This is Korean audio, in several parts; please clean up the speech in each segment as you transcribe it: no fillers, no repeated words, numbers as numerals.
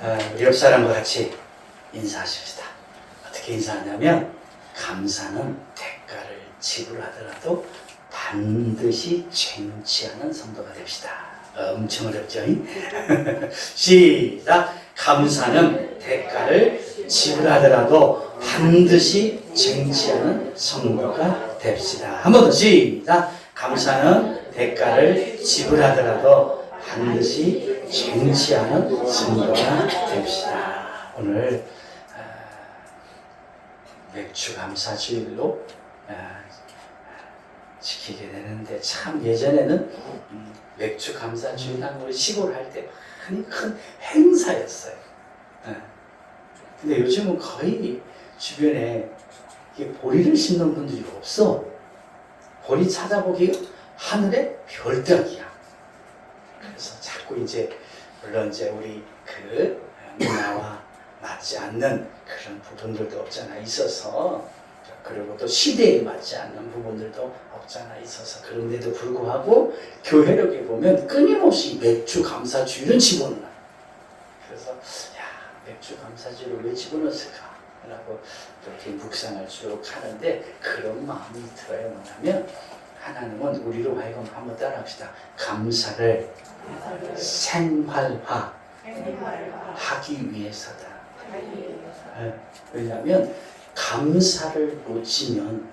우리 옆 사람과 같이 인사하십시다. 어떻게 인사하냐면 감사는 대가를 지불하더라도 반드시 쟁취하는 성도가 됩시다. 엄청 어렵죠? 시작! 감사는 대가를 지불하더라도 반드시 쟁취하는 성도가 됩시다. 한 번 더 시작! 감사는 대가를 지불하더라도 반드시 쟁취하는 성도가 됩시다. 오늘 맥주 감사 주일로 지키게 되는데 참 예전에는 맥주 감사 주일 한 우리 시골 할 때 많이 큰 행사였어요. 근데 요즘은 거의 주변에 보리를 심는 분들이 없어. 보리 찾아보기가 하늘의 별따기야. 그래서 자꾸 이제 물론 이제 우리 그 문화와 맞지 않는 그런 부분들도 없잖아 있어서, 그리고 또 시대에 맞지 않는 부분들도 없잖아 있어서, 그런데도 불구하고 교회력에 보면 끊임없이 맥주 감사 주일은 집어넣어. 그래서 맥주 감사 주일을 왜 집어넣었을까? 라고 이렇게 묵상을 쭉 하는데 그런 마음이 들어요. 뭐냐면 하나님은 우리로 하여금 한번 따라합시다. 감사를 생활화 하기 위해서다. 왜냐하면 감사를 놓치면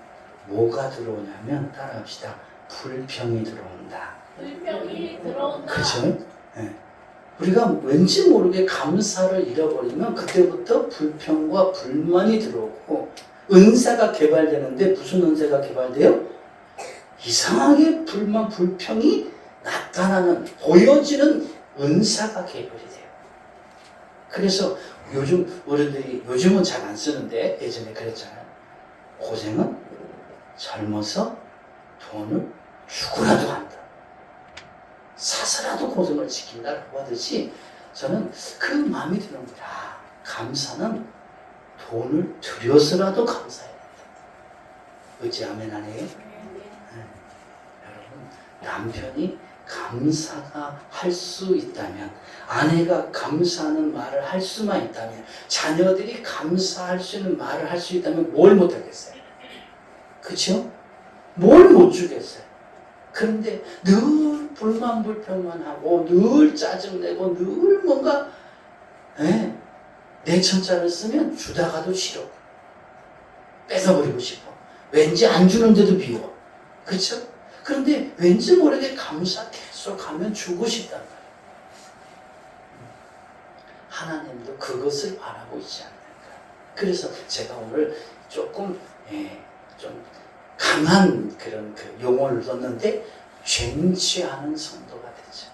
뭐가 들어오냐면 따라합시다. 불평이 들어온다. 불평이 들어온다. 그렇죠? 우리가 왠지 모르게 감사를 잃어버리면 그때부터 불평과 불만이 들어오고 은사가 개발되는데 무슨 은사가 개발돼요? 이상하게 불만, 불평이 나타나는, 보여지는 은사가 개발이 돼요. 그래서 요즘 어른들이, 요즘은 잘 안 쓰는데 예전에 그랬잖아요. 고생은 젊어서 돈을 주고라도 한다. 사서라도 고생을 지킨다라고 하듯이 저는 그 마음이 드는 거야. 감사는 돈을 들여서라도 감사해야 된다. 어찌 아멘 안 해요? 여러분, 남편이 감사가 할 수 있다면, 아내가 감사하는 말을 할 수만 있다면, 자녀들이 감사할 수 있는 말을 할 수 있다면 뭘 못하겠어요? 그렇죠? 뭘 못 주겠어요? 그런데 늘 불만 불평만 하고 늘 짜증내고 늘 뭔가 내 천자를 쓰면 주다가도 싫어, 뺏어버리고 싶어, 왠지 안 주는데도 미워. 그렇죠? 그런데 왠지 모르게 감사 계속 하면 주고 싶단 말이에요. 하나님도 그것을 바라고 있지 않는가. 그래서 제가 오늘 조금 좀 강한 그런 그 용어를 썼는데, 쟁취하는 성도가 되죠.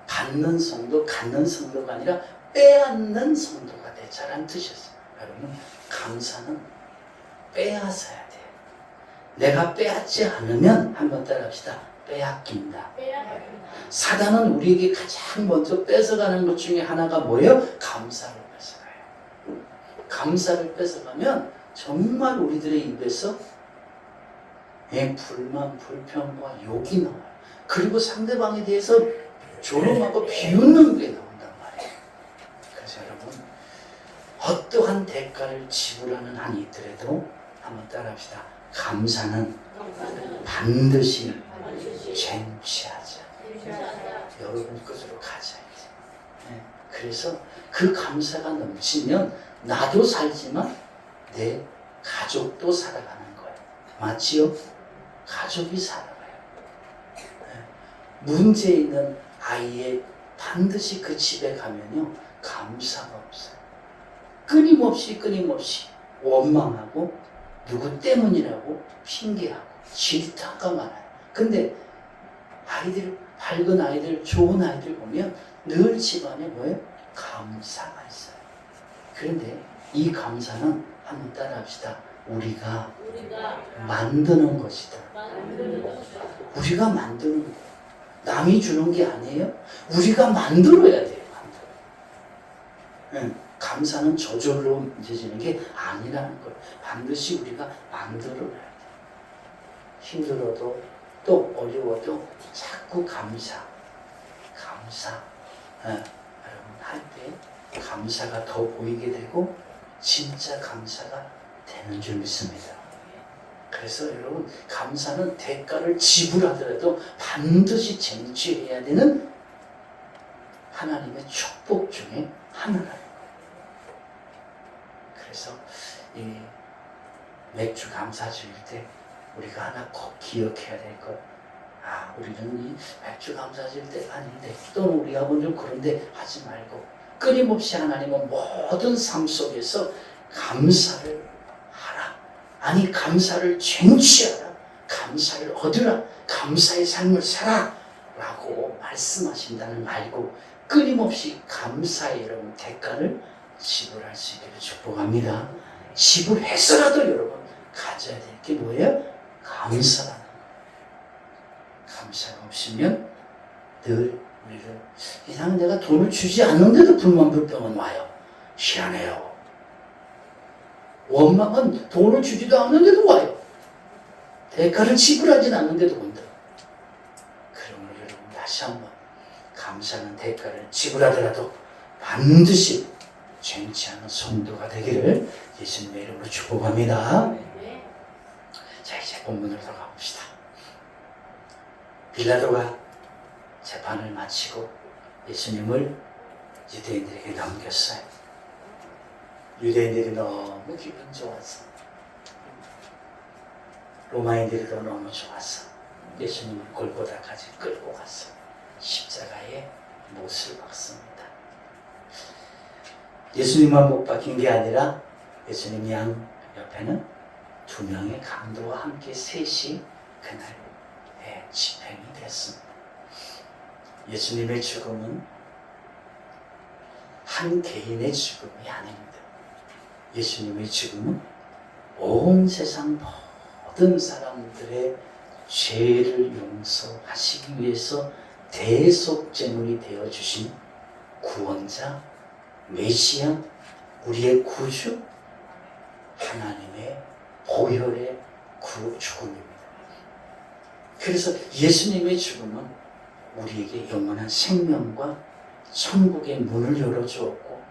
받는 성도, 갖는 성도가 아니라 빼앗는 성도가 되자라는 뜻이었어요. 여러분, 감사는 빼앗아야 돼요. 내가 빼앗지 않으면 한번 따라합시다. 빼앗긴다. 사단은 우리에게 가장 먼저 뺏어가는 것 중에 하나가 뭐예요? 감사를 뺏어가요. 감사를 뺏어가면 정말 우리들의 입에서 불만, 불평과 욕이 나와요. 그리고 상대방에 대해서 조롱하고 비웃는 게 나온단 말이에요. 그래서 여러분, 어떠한 대가를 지불하는 한이 있더라도 한번 따라합시다. 감사는 반드시 쟁취하자. 여러분 끝으로 가자. 그래서 그 감사가 넘치면 나도 살지만 내 가족도 살아가는 거예요. 맞지요? 가족이 살아가요. 문제 있는 아이의 반드시 그 집에 가면요, 감사가 없어요. 끊임없이 원망하고 누구 때문이라고 핑계하고 질타가 많아요. 근데 아이들, 밝은 아이들, 좋은 아이들 보면 늘 집안에 뭐예요? 감사가 있어요. 그런데 이 감사는 한번 따라합시다. 우리가 만드는 것이다. 우리가 만드는 거예요. 남이 주는 게 아니에요. 우리가 만들어야 돼요. 감사는 저절로 이루어지는 게 아니라는 거예요. 반드시 우리가 만들어야 돼요. 힘들어도 또 어려워도 자꾸 감사. 여러분, 할 때 감사가 더 보이게 되고 진짜 감사가 되는 줄 믿습니다. 그래서 여러분, 감사는 대가를 지불하더라도 반드시 쟁취해야 되는 하나님의 축복 중에 하나라는 거예요. 그래서 이 맥주 감사주일 때 우리가 하나 꼭 기억해야 될 것, 우리는 이 맥주 감사주일 때 아닌데, 또는 우리 아버지 좀 그런데 하지 말고 끊임없이 하나님은 모든 삶 속에서 감사를 하라. 아니, 감사를 쟁취하라. 감사를 얻으라. 감사의 삶을 살아. 라고 말씀하신다는 말고 끊임없이 감사의 여러분 대가를 지불할 수 있기를 축복합니다. 지불해서라도 여러분 가져야 될 게 뭐예요? 감사라는 거예요. 감사가 없으면 늘 우리를 이상 내가 돈을 주지 않는데도 불만 불평은 와요. 희한해요. 원망은 돈을 주지도 않는데도 와요. 대가를 지불하진 않는데도 온다. 그러므로 여러분 다시 한번 감사는 대가를 지불하더라도 반드시 쟁취하는 성도가 되기를 예수님의 이름으로 축복합니다. 자, 이제 본문으로 들어가 봅시다. 빌라도가 재판을 마치고 예수님을 유대인들에게 넘겼어요. 유대인들이 너무 기분 좋아서, 로마인들도 너무 좋아서 예수님을 골고다까지 끌고 가서 십자가에 못을 박습니다. 예수님만 못 박힌 게 아니라 예수님 양 옆에는 두 명의 강도와 함께 셋이 그날 집행이 됐습니다. 예수님의 죽음은 한 개인의 죽음이 아닙니다. 예수님의 죽음은 온 세상 모든 사람들의 죄를 용서하시기 위해서 대속제물이 되어주신 구원자, 메시아, 우리의 구주, 하나님의 보혈의 죽음입니다. 그래서 예수님의 죽음은 우리에게 영원한 생명과 천국의 문을 열어주었고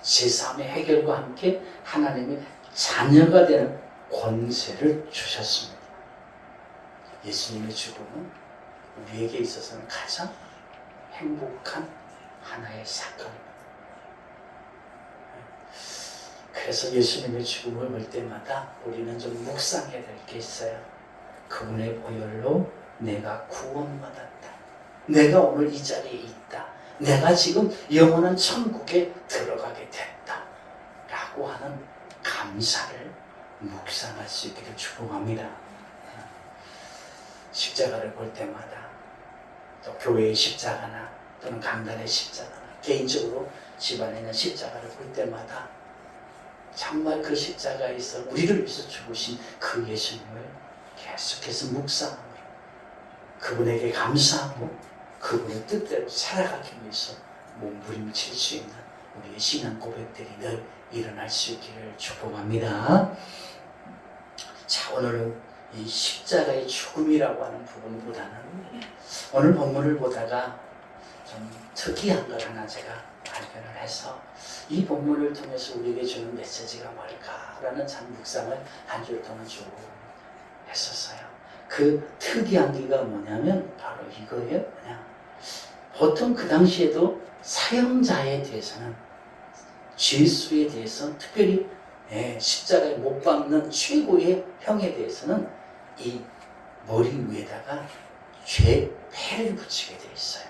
제3의 해결과 함께 하나님의 자녀가 되는 권세를 주셨습니다. 예수님의 죽음은 우리에게 있어서는 가장 행복한 하나의 사건입니다. 그래서 예수님의 죽음을 볼 때마다 우리는 좀 묵상해야 될 게 있어요. 그분의 보혈로 내가 구원받았다. 내가 오늘 이 자리에 있다. 내가 지금 영원한 천국에 들어가게 됐다. 라고 하는 감사를 묵상할 수 있기를 축복합니다. 십자가를 볼 때마다 또 교회의 십자가나 또는 강단의 십자가나 개인적으로 집안에 있는 십자가를 볼 때마다 정말 그 십자가에서 우리를 위해서 죽으신 그 예수님을 계속해서 묵상하고 그분에게 감사하고 그분의 뜻대로 살아가기 위해서 몸부림칠 수 있는 우리의 신앙 고백들이 늘 일어날 수 있기를 축복합니다. 자, 오늘은 이 십자가의 죽음이라고 하는 부분보다는 오늘 본문을 보다가 좀 특이한 걸 하나 제가 발견을 해서 이 본문을 통해서 우리에게 주는 메시지가 뭘까라는 참 묵상을 한 주 동안 쭉 했었어요. 그 특이한 게가 뭐냐면 바로 이거예요. 그냥 보통 그 당시에도 사형자에 대해서는 죄수에 대해서 특별히 십자가에 못 박는 최고의 형에 대해서는 이 머리 위에다가 죄패를 붙이게 되어 있어요.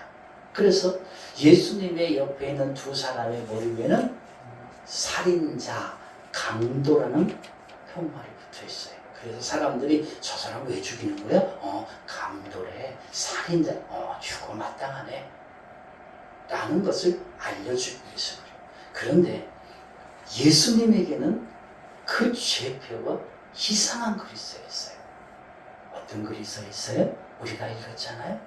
그래서 예수님의 옆에 있는 두 사람의 머리 위에는 살인자, 강도라는 형말이 붙어 있어요. 그래서 사람들이 저 사람 왜 죽이는 거야? 강도래, 살인자, 죽어 마땅하네 라는 것을 알려주기 위해서 그래요. 그런데 예수님에게는 그 죄표가 이상한 글이 써 있어요. 어떤 글이 써 있어요? 우리가 읽었잖아요.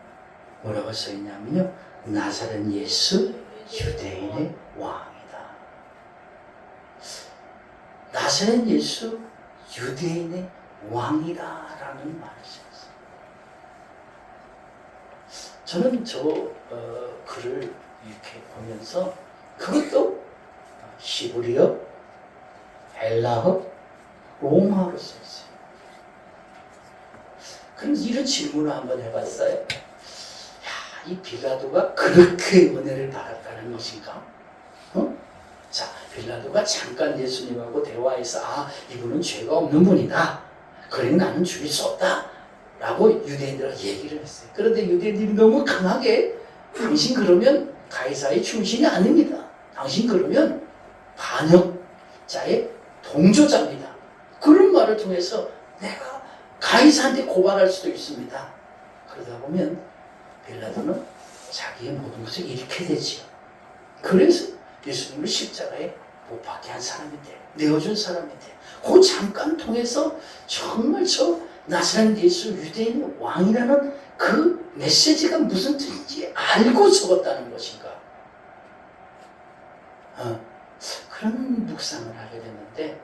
뭐라고 써 있냐면요, 나사렛 예수 유대인의 왕이다. 나사렛 예수 유대인의 왕이다 라는 말을 썼어요. 저는 저 글을 이렇게 보면서 그것도 히브리어, 헬라어, 로마어로 써 있어요. 그럼 이런 질문을 한번 해봤어요. 야, 이 빌라도가 그렇게 은혜를 받았다는 것인가? 자, 빌라도가 잠깐 예수님하고 대화해서 이분은 죄가 없는 분이다. 그러니 나는 죽일 수 없다. 라고 유대인들과 얘기를 했어요. 그런데 유대인들이 너무 강하게 당신 그러면 가이사의 충신이 아닙니다. 당신 그러면 반역자의 동조자입니다. 그런 말을 통해서 내가 가이사한테 고발할 수도 있습니다. 그러다 보면 빌라도는 자기의 모든 것을 잃게 되지요. 그래서 예수님을 십자가에 못 박게 한 사람인데, 내어준 사람인데, 그 잠깐 통해서 정말 저 나사렛 예수 유대인의 왕이라는 그 메시지가 무슨 뜻인지 알고 적었다는 것인가? 그런 묵상을 하게 됐는데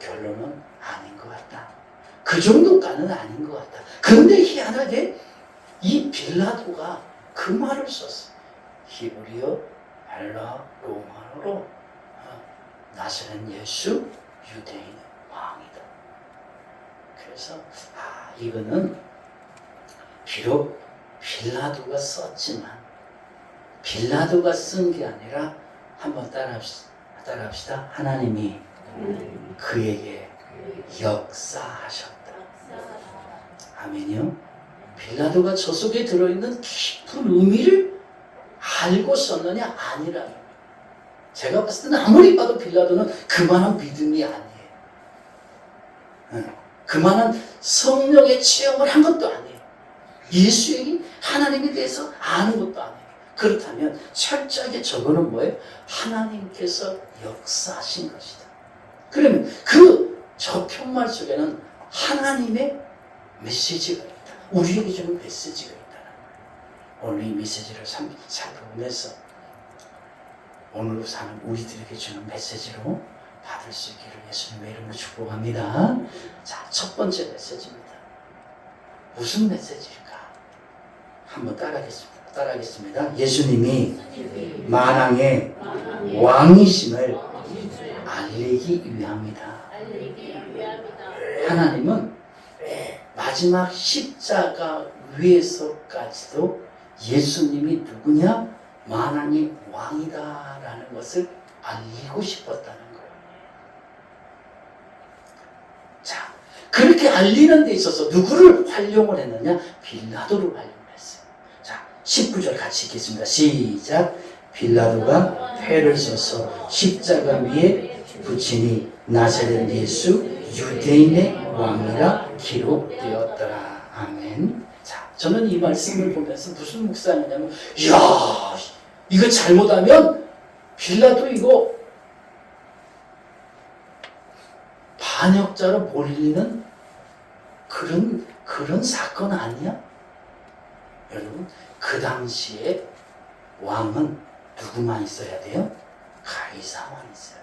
결론은 아닌 것 같다. 그 정도까지는 아닌 것 같다. 그런데 희한하게 이 빌라도가 그 말을 썼어. 히브리어, 헬라, 로마어로 나사렛 예수 유대인의 왕이다. 그래서 이거는 비록 빌라도가 썼지만 빌라도가 쓴 게 아니라 한번 따라합시다. 하나님이 그에게 역사하셨다. 아멘이요. 빌라도가 저 속에 들어있는 깊은 의미를 알고 썼느냐? 아니라는. 제가 봤을 때는 아무리 봐도 빌라도는 그만한 믿음이 아니에요. 그만한 성령의 체험을 한 것도 아니에요. 예수에게 하나님에 대해서 아는 것도 아니에요. 그렇다면 철저하게 저거는 뭐예요? 하나님께서 역사하신 것이다. 그러면 그 저 편말 속에는 하나님의 메시지가 있다. 우리에게 주는 메시지가 있다는 거예요. 오늘 이 메시지를 살펴보면서 오늘로 사는 우리들에게 주는 메시지로 받을 수 있기를 예수님의 이름으로 축복합니다. 자, 첫 번째 메시지입니다. 무슨 메시지일까? 한번 따라하겠습니다. 예수님이 만왕의 왕이심을 알리기 위함이다. 하나님은 마지막 십자가 위에서까지도 예수님이 누구냐? 만왕의 왕이다라는 것을 알리고 싶었다는 거예요. 자, 그렇게 알리는 데 있어서 누구를 활용을 했느냐? 빌라도를 활용했어요. 자, 19절 같이 읽겠습니다. 시작. 빌라도가 패를 써서 십자가 위에 붙이니 나사렛 예수 유대인의 왕이라 기록되었더라. 아멘. 자, 저는 이 말씀을 보면서 무슨 묵상이냐면, 이야, 이거 잘못하면 빌라도 이거 반역자로 몰리는 그런 사건 아니야? 여러분, 그 당시에 왕은 누구만 있어야 돼요? 가이사만 있어야 돼요.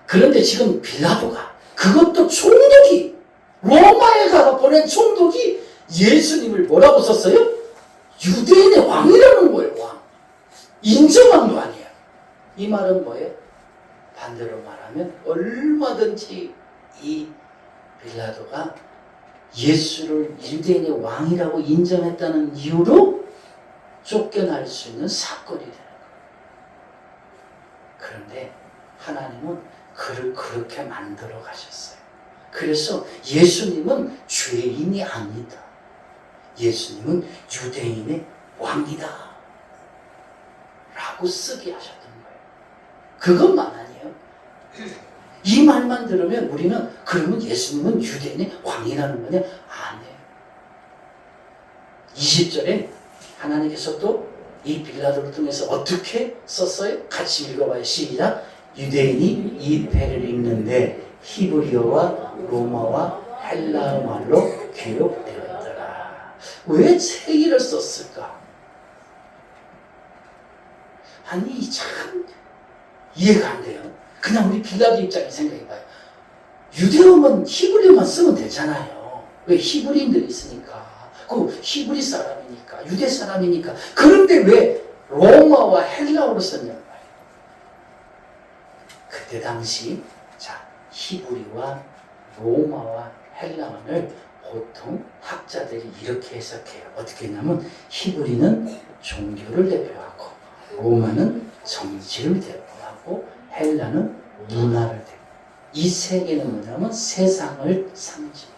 그런데 지금 빌라도가 그것도 총독이 로마에 가서 보낸 총독이 예수님을 뭐라고 썼어요? 유대인의 왕이라는 거예요. 왕. 인정한 거 아니에요. 이 말은 뭐예요? 반대로 말하면 얼마든지 이 빌라도가 예수를 유대인의 왕이라고 인정했다는 이유로 쫓겨날 수 있는 사건이 되는 거예요. 그런데 하나님은 그를 그렇게 만들어 가셨어요. 그래서 예수님은 죄인이 아니다. 예수님은 유대인의 왕이다. 라고 쓰게 하셨던 거예요. 그것만 아니에요. 이 말만 들으면 우리는 그러면 예수님은 유대인의 왕이라는 거냐? 아니에요. 20절에 하나님께서 또 이 빌라도를 통해서 어떻게 썼어요? 같이 읽어봐요. 시작. 유대인이 이 패를 읽는데 히브리어와 로마와 헬라어 말로 기록되었더라. 왜 세기를 썼을까? 아니 참 이해가 안 돼요. 그냥 우리 빌라도 입장에 생각해봐요. 유대어만 히브리어만 쓰면 되잖아요. 왜? 히브리인들이 있으니까. 그 히브리 사람이니까, 유대 사람이니까. 그런데 왜 로마와 헬라어로 썼냔 말이에요. 그때 당시 자 히브리와 로마와 헬라어를 보통 학자들이 이렇게 해석해요. 어떻게 했냐면 히브리는 종교를 대표하고 로마는 정치를 대표하고 헬라는 문화를 대표해요. 이 세 개는 뭐냐면 세상을 상징해요.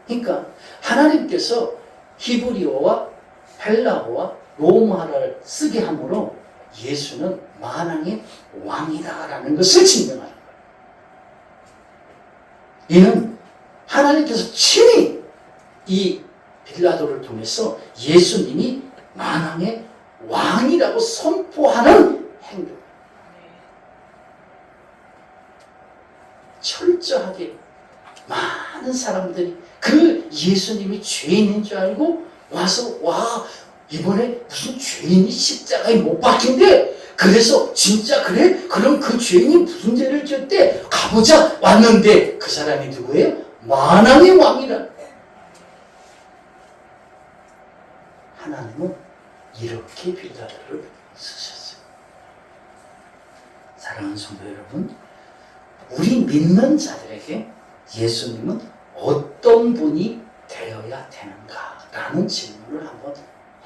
그러니까 하나님께서 히브리어와 헬라어와 로마어를 쓰게 함으로 예수는 만왕의 왕이다라는 것을 증명하는 거예요. 이는 하나님께서 친히 이 빌라도를 통해서 예수님이 만왕의 왕이라고 선포하는 행동. 철저하게 많은 사람들이 그 예수님이 죄인인 줄 알고 와서 와 이번에 무슨 죄인이 십자가에 못 박힌대. 그래서 진짜 그래? 그럼 그 죄인이 무슨 죄를 지었대? 가보자 왔는데 그 사람이 누구예요? 만왕의 왕이라. 하나님은 이렇게 빌라도를 쓰셨어요. 사랑하는 성도 여러분, 우리 믿는 자들에게 예수님은 어떤 분이 되어야 되는가라는 질문을 한번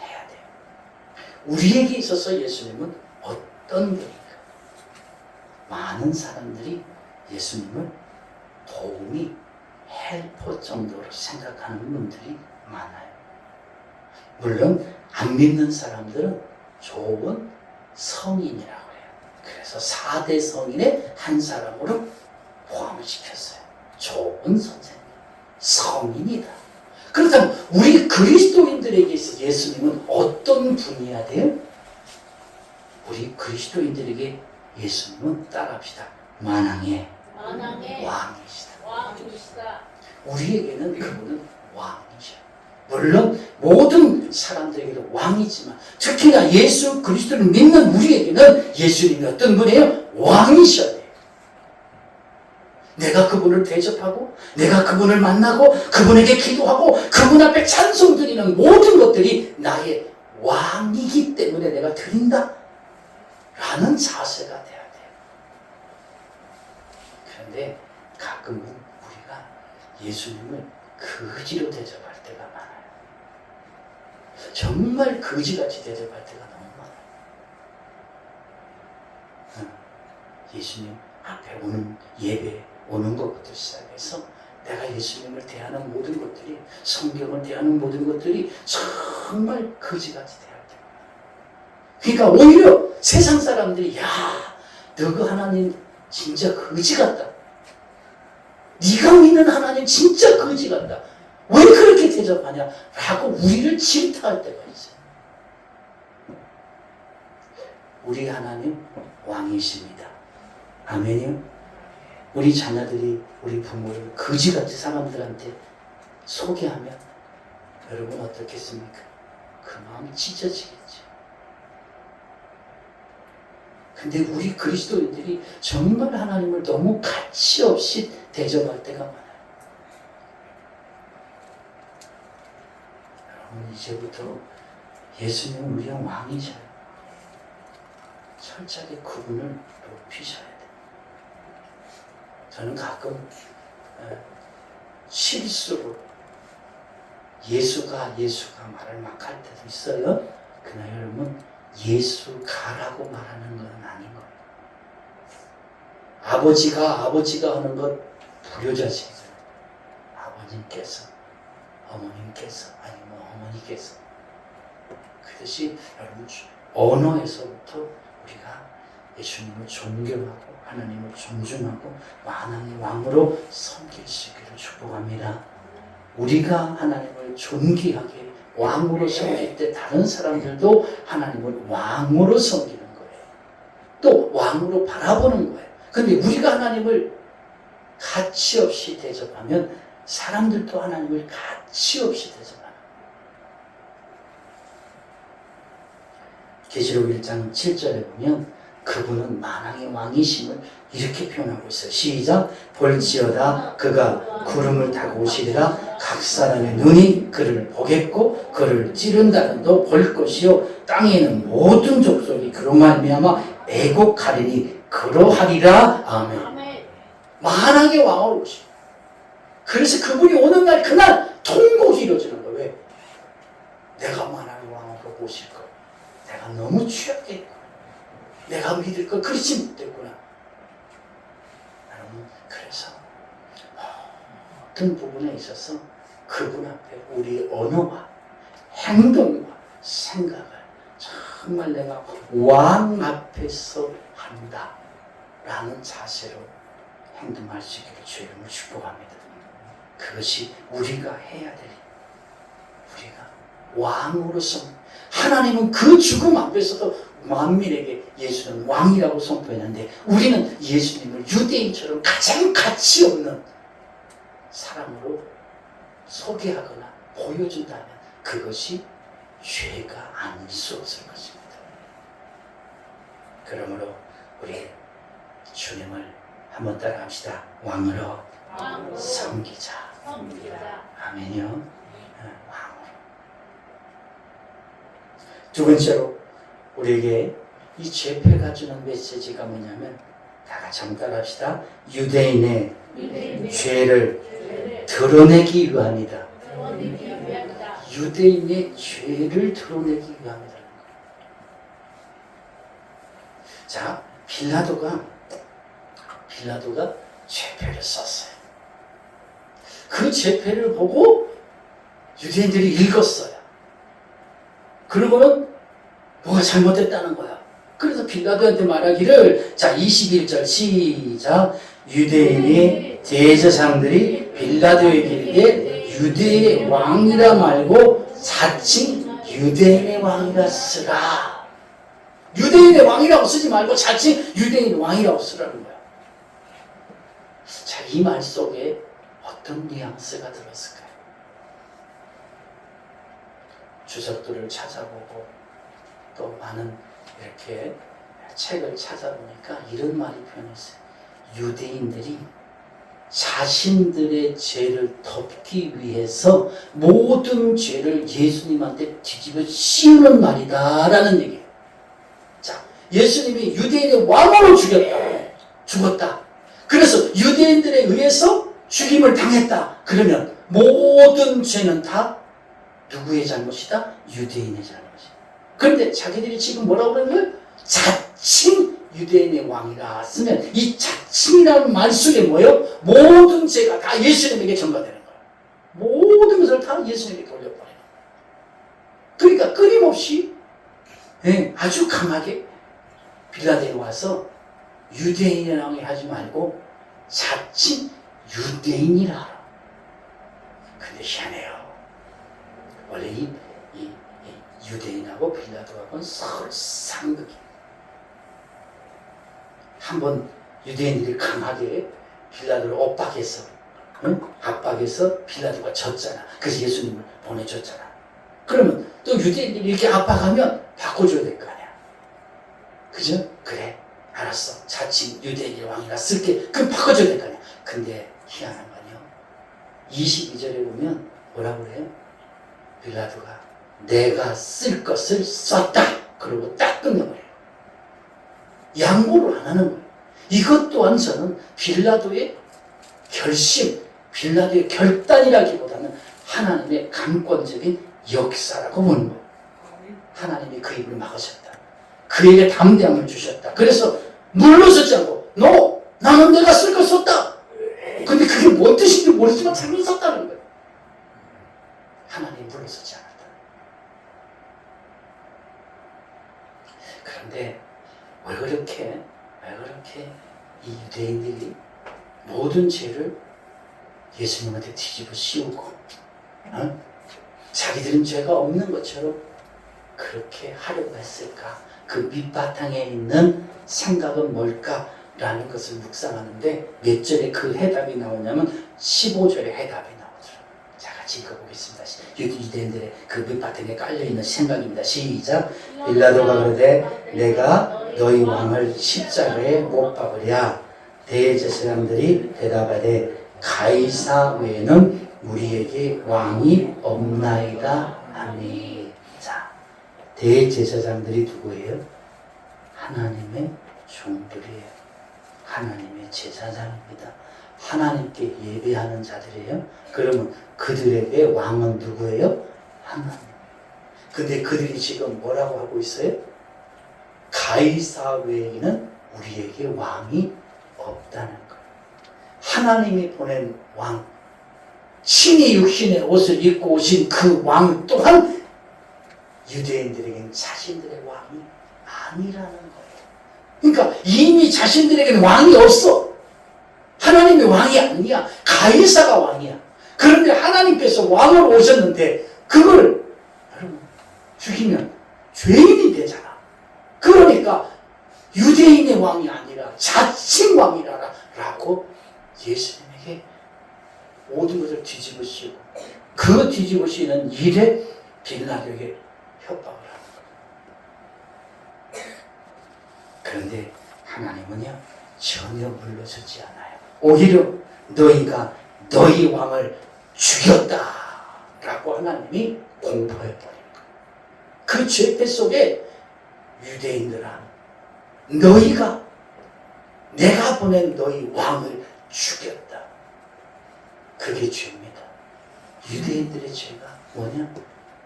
해야 돼요. 우리에게 있어서 예수님은 어떤 분인가? 많은 사람들이 예수님을 도움이 헬퍼 정도로 생각하는 분들이 많아요. 물론 안 믿는 사람들은 좋은 성인이라고 해요. 그래서 4대 성인의 한 사람으로 포함을 시켰어요. 좋은 선생님, 성인이다. 그렇다면 우리 그리스도인들에게 있어 예수님은 어떤 분이어야 돼요? 우리 그리스도인들에게 예수님은 따라합시다. 만왕의 왕이시다. 우리에게는 그분은 왕이셔. 물론 모든 사람들에게도 왕이지만 특히나 예수 그리스도를 믿는 우리에게는 예수님이 어떤 분이에요? 왕이셔야 돼요. 내가 그분을 대접하고 내가 그분을 만나고 그분에게 기도하고 그분 앞에 찬송 드리는 모든 것들이 나의 왕이기 때문에 내가 드린다 라는 자세가 돼야 돼요. 그런데 가끔은 우리가 예수님을 거지로 대접할 때가 많아요. 정말 거지같이 대접할 때가 너무 많아요. 예수님 앞에 오는 예배 오는 것부터 시작해서 내가 예수님을 대하는 모든 것들이 성경을 대하는 모든 것들이 정말 거지같이 대할 때가 많아요. 그러니까 오히려 세상 사람들이 야, 너 그 하나님 진짜 거지 같다. 네가 믿는 하나님 진짜 거지 같다. 왜 그렇게 대접하냐? 라고 우리를 질타할 때가 있어요. 우리 하나님 왕이십니다. 아멘이요? 우리 자녀들이 우리 부모를 거지같이 사람들한테 소개하면 여러분 어떻겠습니까? 그 마음 찢어지겠죠. 근데 우리 그리스도인들이 정말 하나님을 너무 가치 없이 대접할 때가 많아요. 여러분 이제부터 예수님은 우리의 왕이셔요. 철저하게 그분을 높이셔야 돼요. 저는 가끔 실수로 예수가 말을 막 할 때도 있어요. 그러나 여러분 예수 가라고 말하는 건 아닌 거예요. 아버지가 하는 것 불효자식이에요. 아버님께서 어머님께서 아니면 어머니께서 그것이 여러분 언어에서부터 우리가 예수님을 존경하고 하나님을 존중하고 만왕의 왕으로 섬길 수 있기를 축복합니다. 우리가 하나님을 존귀하게 왕으로 섬길 때 다른 사람들도 하나님을 왕으로 섬기는 거예요. 또 왕으로 바라보는 거예요. 그런데 우리가 하나님을 가치 없이 대접하면 사람들도 하나님을 가치 없이 대접하는 거예요. 계시록 1장 7절에 보면 그분은 만왕의 왕이심을 이렇게 표현하고 있어요. 시작. 볼지어다 그가 구름을 타고 오시리라. 각 사람의 눈이 그를 보겠고 그를 찌른다는 도 볼 것이요 땅에는 모든 족속이 그로 말미암아 애곡하리니 그러하리라. 아멘. 아멘. 만왕의 왕으로 오시고, 그래서 그분이 오는 날 그날 통곡이 이루어지는 거예요. 왜? 내가 만왕의 왕으로 오실 걸 내가 너무 취약했구나. 내가 믿을 걸 그렇지 못했구나. 여러분, 그래서 어떤 부분에 있어서 그분 앞에 우리 언어와 행동과 생각을 정말 내가 왕 앞에서 한다 라는 자세로 행동할 수 있기를 주의 이름으로 축복합니다. 그것이 우리가 해야 될 일. 우리가 왕으로서, 하나님은 그 죽음 앞에서도 만민에게 예수는 왕이라고 선포했는데 우리는 예수님을 유대인처럼 가장 가치 없는 사람으로 소개하거나 보여준다면 그것이 죄가 아닐 수 없을 것입니다. 그러므로 우리 주님을 한번 따라합시다. 왕으로 왕으로 섬기자. 섬기자. 아멘이요. 왕으로. 두 번째로 우리에게 이 죄패가 주는 메시지가 뭐냐면, 다 같이 한번 따라합시다. 유대인의 유대인의 죄를 죄를 드러내기 위함이다. 드러내기 위함이다. 유대인의 죄를 드러내기 위함이다. 자, 빌라도가 죄패를 썼어요. 그 죄패를 보고 유대인들이 읽었어요. 그러고는 뭐가 잘못됐다는 거야. 그래서 빌라도한테 말하기를, 자 21절 시작. 유대인의 대제사장들이 빌라도에게 이르되 유대의 왕이라 말고 자칭 유대인의 왕이라 쓰라. 유대인의 왕이라고 쓰지 말고 자칭 유대인의 왕이라고 쓰라는 거야. 자, 이 말 속에 어떤 뉘앙스가 들었을까요? 주석들을 찾아보고 또 많은 이렇게 책을 찾아보니까 이런 말이 표현했어요. 유대인들이 자신들의 죄를 덮기 위해서 모든 죄를 예수님한테 뒤집어 씌우는 말이다 라는 얘기예요. 자, 예수님이 유대인의 왕으로 죽었다. 그래서 유대인들에 의해서 죽임을 당했다. 그러면 모든 죄는 다 누구의 잘못이다? 유대인의 잘못이다. 그런데 자기들이 지금 뭐라고 그러는 거예요? 자칭 유대인의 왕이라 쓰면 이 자칭이라는 말 속에 뭐예요? 모든 죄가 다 예수님에게 전가되는 거예요. 모든 것을 다 예수님에게 돌려버리는 거예요. 그러니까 끊임없이 아주 강하게 빌라도에 와서 유대인이라고 하지 말고 자칭 유대인이라 하라. 근데 희한해요. 원래 이 유대인하고 빌라도하고는 서로 상극이에요. 한번 유대인들이 강하게 빌라도를 압박해서 빌라도가 졌잖아. 그래서 예수님을 보내줬잖아. 그러면 또 유대인들이 이렇게 압박하면 바꿔줘야 될 거 아니야. 그죠? 그래, 알았어. 자칭 유대인의 왕이라 쓸게. 그럼 바꿔줘야 될 거 아니야. 근데 희한한 건요, 22절에 보면 뭐라고 그래요? 빌라도가 내가 쓸 것을 썼다. 그러고 딱 끝내버려요. 양보를 안 하는 거예요. 이것 또한 저는 빌라도의 결심, 빌라도의 결단이라기보다는 하나님의 강권적인 역사라고 보는 거예요. 하나님이 그 입을 막으셨다. 그에게 담대함을 주셨다. 그래서 물러서지 않고 나는 내가 쓸 거 썼다. 근데 그게 뭔 뜻인지 모르지만 잘못 썼다는 거예요. 하나님이 물러서지 않았다. 그런데 왜 그렇게 이 유대인들이 모든 죄를 예수님한테 뒤집어 씌우고 자기들은 죄가 없는 것처럼 그렇게 하려고 했을까? 그 밑바탕에 있는 생각은 뭘까라는 것을 묵상하는데 몇 절에 그 해답이 나오냐면 15절에 해답이 나오더라고요. 자, 같이 읽어보겠습니다. 유대인들의 그 밑바탕에 깔려있는 생각입니다. 시작. 빌라도가 그러되 내가 너희 왕을 십자가에 못 박으랴. 대제사장들이 대답하되 가이사 외에는 우리에게 왕이 없나이다 하니. 자, 대제사장들이 누구예요? 하나님의 종들이에요. 하나님의 제사장입니다. 하나님께 예배하는 자들이에요. 그러면 그들에게 왕은 누구예요? 하나님. 근데 그들이 지금 뭐라고 하고 있어요? 가이사 외에는 우리에게 왕이 없다는 거예요. 하나님이 보낸 왕, 신이 육신의 옷을 입고 오신 그 왕 또한 유대인들에게는 자신들의 왕이 아니라는 거예요. 그러니까 이미 자신들에게는 왕이 없어. 하나님이 왕이 아니야. 가이사가 왕이야. 그런데 하나님께서 왕으로 오셨는데 그걸 여러분 죽이면 죄인이 되잖아. 그러니까 유대인의 왕이 아니라 자칭 왕이라고 예수님에게 모든 것을 뒤집으시고 그 뒤집으시는 일에 빌라도에게 협박을 하는 거예요. 그런데 하나님은요 전혀 물러서지 않아요. 오히려 너희가 너희 왕을 죽였다라고 하나님이 공포해버린 거예요. 그 죄패 속에 유대인들아 너희가 내가 보낸 너희 왕을 죽였다. 그게 죄입니다. 유대인들의 죄가 뭐냐?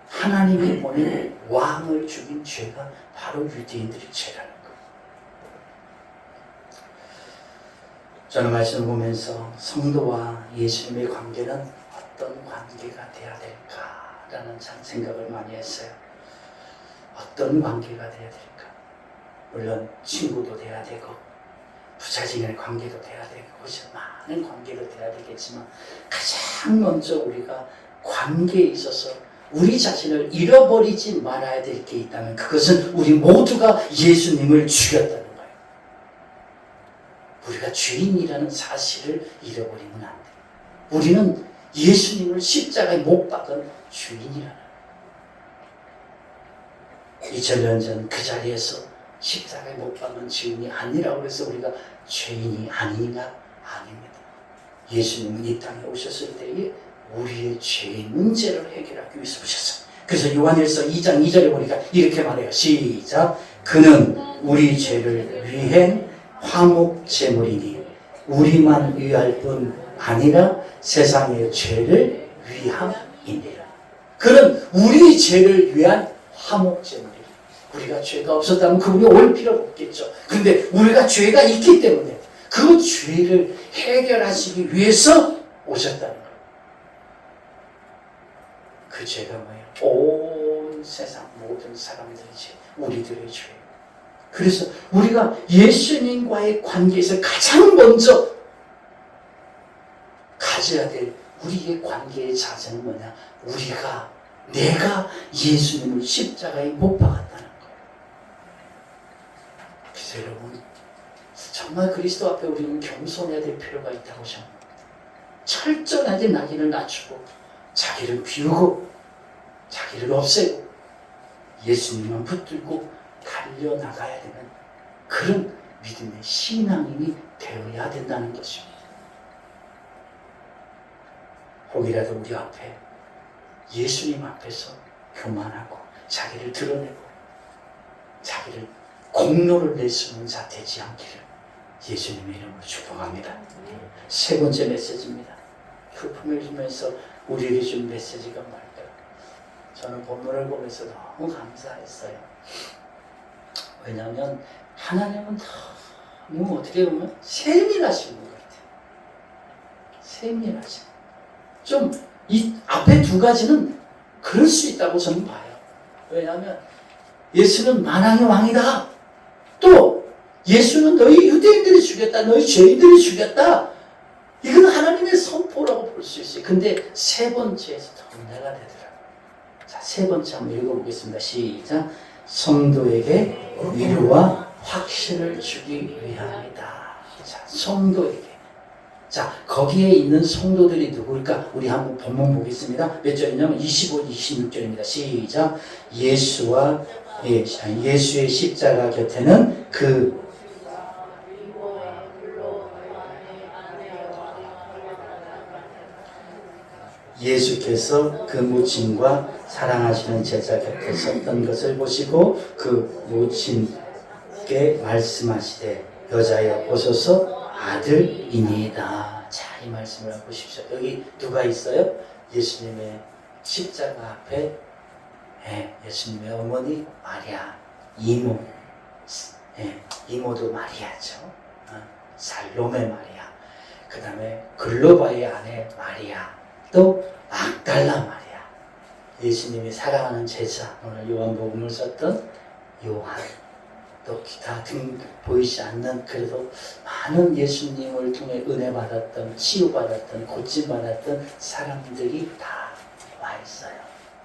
하나님이 보낸 왕을 죽인 죄가 바로 유대인들의 죄라는 거예요. 저는 말씀을 보면서 성도와 예수님의 관계는 어떤 관계가 돼야 될까라는 참 생각을 많이 했어요. 어떤 관계가 돼야 될까? 물론 친구도 돼야 되고 부자진의 관계도 돼야 되고 많은 관계가 돼야 되겠지만 가장 먼저 우리가 관계에 있어서 우리 자신을 잃어버리지 말아야 될 게 있다면 그것은 우리 모두가 예수님을 죽였다는 거예요. 우리가 죄인이라는 사실을 잃어버리면 안 돼요. 우리는 예수님을 십자가에 못 박은 죄인이라는 거예요. 2000년 전 그 자리에서 십자가에 못 박은 죄인이 아니라고 해서 우리가 죄인이 아닌가? 아닙니다. 예수님은 이 땅에 오셨을 때에 우리의 죄의 문제를 해결하기 위해서 오셨어요. 그래서 요한일서 2장 2절에 보니까 이렇게 말해요. 시작. 그는 우리 죄를 위해 화목 제물이니 우리만 위할 뿐 아니라 세상의 죄를 위함이니라. 그는 우리 죄를 위한 화목 제물이에요. 우리가 죄가 없었다면 그분이 올 필요가 없겠죠. 근데 우리가 죄가 있기 때문에 그 죄를 해결하시기 위해서 오셨다는 거예요. 그 죄가 뭐예요? 온 세상 모든 사람들의 죄, 우리들의 죄. 그래서 우리가 예수님과의 관계에서 가장 먼저 가져야 될 우리의 관계의 자세는 뭐냐? 내가 예수님을 십자가에 못 박았다는 거예요. 그래서 여러분 정말 그리스도 앞에 우리는 겸손해야 될 필요가 있다고 생각합니다. 철저하게 나기를 낮추고 자기를 비우고 자기를 없애고 예수님만 붙들고 달려나가야 되는 그런 믿음의 신앙인이 되어야 된다는 것입니다. 혹이라도 우리 앞에 예수님 앞에서 교만하고 자기를 드러내고 자기를 공로를 내세우는 자 되지 않기를 예수님의 이름으로 축복합니다. 세 번째 메시지입니다. 흑품을 주면서 우리에게 준 메시지가 뭘까요? 저는 본문을 보면서 너무 감사했어요. 왜냐하면 하나님은 너무 어떻게 보면 세밀하신 것 같아요. 세밀하신. 좀 이 앞에 두 가지는 그럴 수 있다고 저는 봐요. 왜냐하면 예수는 만왕의 왕이다. 또 예수는 너희 유대인들이 죽였다. 너희 죄인들이 죽였다. 이건 하나님의 선포라고 볼 수 있어요. 근데 세 번째에서 더 은혜가 되더라고요. 자, 세 번째 한번 읽어보겠습니다. 시작. 성도에게 위로와 확신을 주기 위함이다. 자, 성도에게 자, 거기에 있는 성도들이 누구일까? 우리 한번 본문 보겠습니다. 몇 절이냐면 25, 26절입니다. 시작. 예수의 십자가 곁에는 그 예수께서 그 모친과 사랑하시는 제자 곁에 섰던 것을 보시고 그 모친께 말씀하시되 여자여 보소서 아들이니이다. 자, 이 말씀을 보십시오. 여기 누가 있어요? 예수님의 십자가 앞에 예수님의 어머니 마리아, 이모, 이모도 마리아죠. 살로메 마리아, 그 다음에 글로바의 아내 마리아, 또 막달라 마리아, 예수님이 사랑하는 제자, 오늘 요한복음을 썼던 요한, 또 기타 등 보이지 않는 그래도 많은 예수님을 통해 은혜 받았던, 치유 받았던, 고침 받았던 사람들이 다 와 있어요.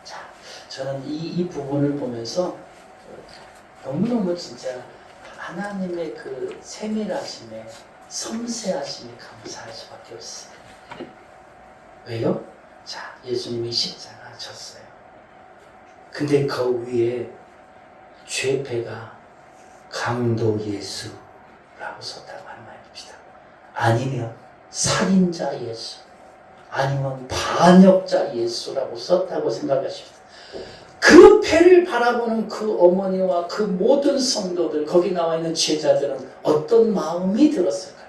자, 저는 이 부분을 보면서 너무너무 진짜 하나님의 그 세밀하심에, 섬세하심에 감사할 수밖에 없어요. 왜요? 자, 예수님이 십자가 졌어요. 근데 그 위에 죄패가 강도 예수라고 썼다고 하는 말입니다. 아니면 살인자 예수, 아니면 반역자 예수라고 썼다고 생각하십시오. 그 패를 바라보는 그 어머니와 그 모든 성도들, 거기 나와 있는 제자들은 어떤 마음이 들었을까요?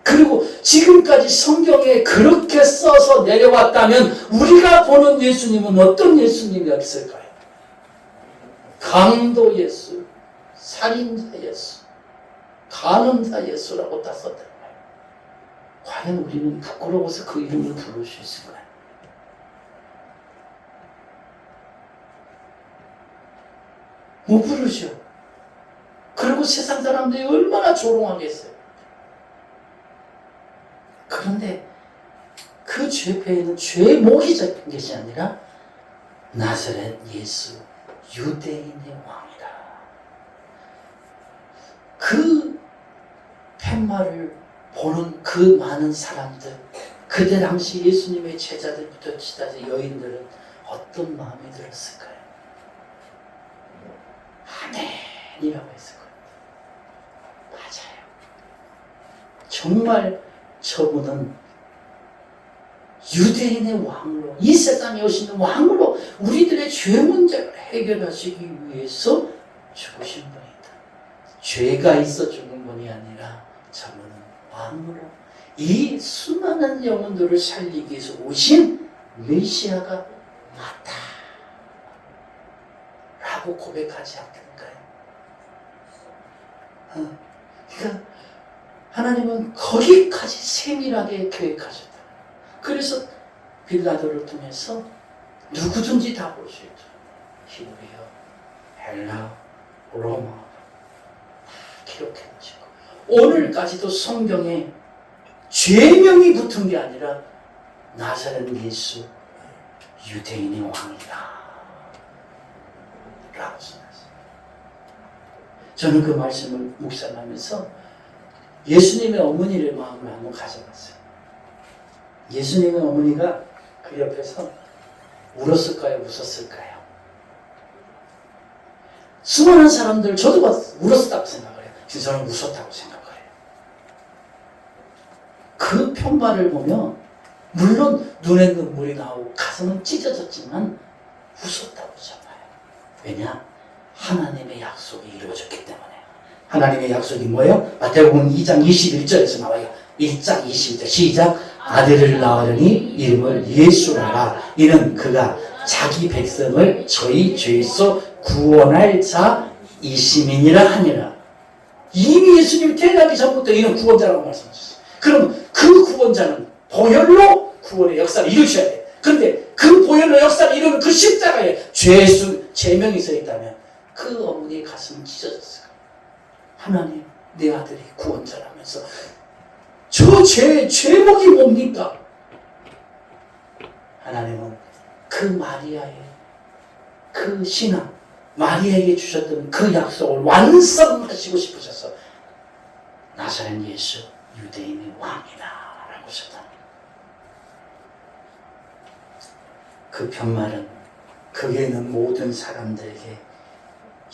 그리고 지금까지 성경에 그렇게 써서 내려왔다면 우리가 보는 예수님은 어떤 예수님이었을까요? 강도 예수, 살인자 예수, 간음자 예수라고 다 썼단 말이에요. 과연 우리는 부끄러워서 그 이름을 부를 수 있을까요? 못 부르죠. 그리고 세상 사람들이 얼마나 조롱하겠어요. 그런데 그 죄패에는 죄목이 잡힌 것이 아니라 나사렛 예수, 유대인의 왕이다. 그 팻말을 보는 그 많은 사람들, 그때 당시 예수님의 제자들부터 지다지 여인들은 어떤 마음이 들었을까요? 아멘이라고 했을 거예요. 맞아요. 정말 저분은 유대인의 왕으로, 이 세상에 오시는 왕으로 우리들의 죄 문제를 해결하시기 위해서 죽으신 분이다. 죄가 있어 죽은 분이 아니라 저분은 왕으로 이 수많은 영혼들을 살리기 위해서 오신 메시아가 맞다 라고 고백하지 않을까요? 그러니까 하나님은 거기까지 세밀하게 계획하셨다. 그래서 빌라도를 통해서 누구든지 다 볼 수 있죠. 히브리어, 헬라, 로마 다 기록해 놓으시고 오늘까지도 성경에 죄명이 붙은 게 아니라 나사렛 예수 유대인의 왕이다 라고 써놨어요. 저는 그 말씀을 묵상하면서 예수님의 어머니의 마음을 한번 가져봤어요. 예수님의 어머니가 그 옆에서 울었을까요? 웃었을까요? 수많은 사람들, 저도 울었다고 생각을 해요. 저는 웃었다고 생각을 해요. 그 편말을 보면 물론 눈에 눈물이 나오고 가슴은 찢어졌지만 웃었다고 생각해요. 왜냐? 하나님의 약속이 이루어졌기 때문에. 하나님의 약속이 뭐예요? 마태복음 2장 21절에서 나와요. 1장 21절 시작. 아들을 낳으려니 이름을 예수라라. 이는 그가 자기 백성을 저희 죄에서 구원할 자이심이니라 하니라. 이미 예수님이 태어나기 전부터 이는 구원자라고 말씀하셨어요. 그럼 그 구원자는 보혈로 구원의 역사를 이루셔야 돼요. 그런데 그 보혈로 역사를 이루는 그 십자가에 죄명이 서 있다면 그 어머니의 가슴은 찢어졌어요. 하나님, 내 아들이 구원자라면서 저 죄목이 뭡니까? 하나님은 그 마리아의 그 신앙, 마리아에게 주셨던 그 약속을 완성하시고 싶으셔서 나사렛 예수 유대인의 왕이다 라고 썼다. 그 편말은 거기에 있는 모든 사람들에게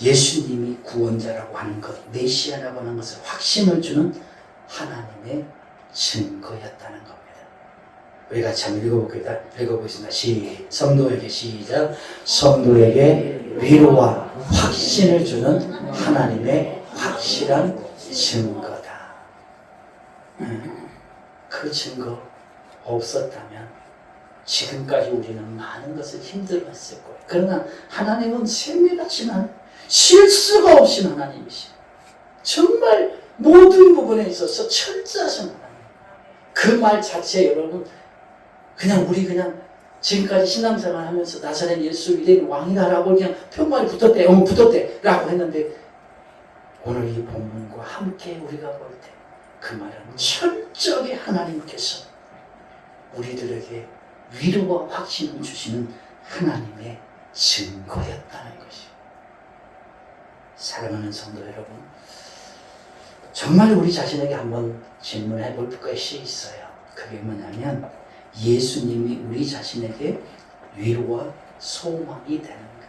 예수님이 구원자라고 하는 것, 메시아라고 하는 것을 확신을 주는 하나님의 증거였다는 겁니다. 우리가 같이 한번 읽어보겠습니다. 성도에게 시작. 성도에게 위로와 확신을 주는 하나님의 확실한 증거다. 그 증거 없었다면 지금까지 우리는 많은 것을 힘들었을 거예요. 그러나 하나님은 세밀하신 실수가 없인 하나님이시죠. 정말 모든 부분에 있어서 철저하신 하나님. 그 말 자체 여러분 우리 지금까지 신앙생활 하면서 나사렛 예수 유대인 왕이다라고 그냥 편말이 붙었대 라고 했는데 오늘 이 본문과 함께 우리가 볼 때 그 말은 철저하게 하나님께서 우리들에게 위로와 확신을 주시는 하나님의 증거였다는 것이요. 사랑하는 성도 여러분, 정말 우리 자신에게 한번 질문해 볼 것이 있어요. 그게 뭐냐면 예수님이 우리 자신에게 위로와 소망이 되는가?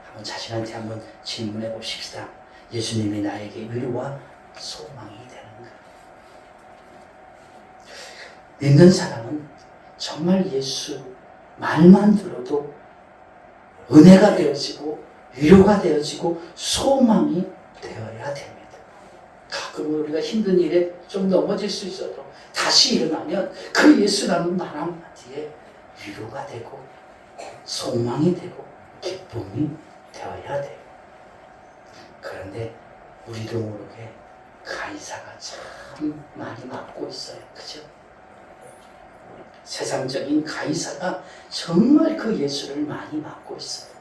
한번 자신한테 한번 질문해 봅시다. 예수님이 나에게 위로와 소망이 되는가? 믿는 사람은 정말 예수 말만 들어도 은혜가 되어지고 위로가 되어지고 소망이 되어야 됩니다. 가끔 우리가 힘든 일에 좀 넘어질 수 있어도 다시 일어나면 그 예수라는 말 한마디에 위로가 되고 소망이 되고 기쁨이 되어야 돼요. 그런데 우리도 모르게 가이사가 참 많이 맞고 있어요. 그죠? 세상적인 가이사가 정말 그 예수를 많이 맞고 있어요.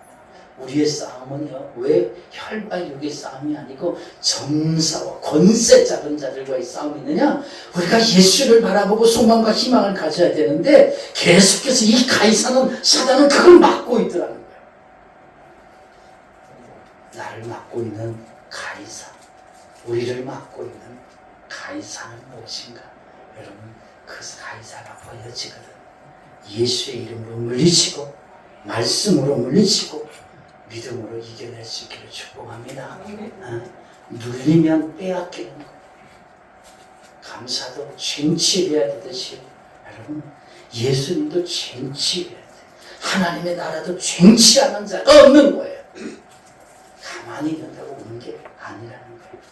우리의 싸움은요, 왜 혈과 육의 싸움이 아니고 정사와 권세 잡은 자들과의 싸움이 있느냐? 우리가 예수를 바라보고 소망과 희망을 가져야 되는데 계속해서 이 가이사는, 사단은 그걸 막고 있더라는 거예요. 나를 막고 있는 가이사, 우리를 막고 있는 가이사는 무엇인가? 여러분, 그 가이사가 보여지거든. 예수의 이름으로 물리치고 말씀으로 물리치고 믿음으로 이겨낼 수 있기를 축복합니다. 눌리면 빼앗기는 거. 감사도 쟁취해야 되듯이 여러분 예수님도 쟁취해야 돼. 하나님의 나라도 쟁취하는 자가 없는 거예요. 가만히 있는다고 오는 게 아니라는 거예요.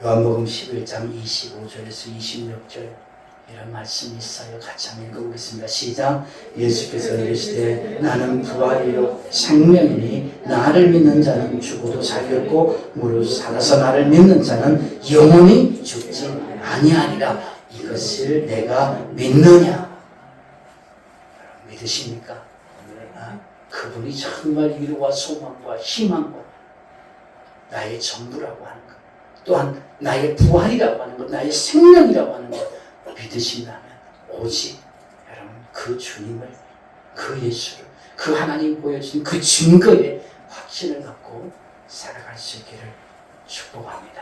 요한복음 11장 25절에서 26절 이런 말씀이 있어요. 같이 한번 읽어보겠습니다. 시작. 예수께서 이르시되 나는 부활이요 생명이니 나를 믿는 자는 죽어도 살겠고 무릇 살아서 나를 믿는 자는 영원히 죽지 아니하리라. 이것을 내가 믿느냐? 믿으십니까? 그분이 정말 위로와 소망과 희망과 나의 전부라고 하는 것, 또한 나의 부활이라고 하는 것, 나의 생명이라고 하는 것 믿으신다면 오직 여러분 그 주님을, 그 예수를, 그 하나님 보여주신 그 증거에 확신을 갖고 살아갈 수 있기를 축복합니다.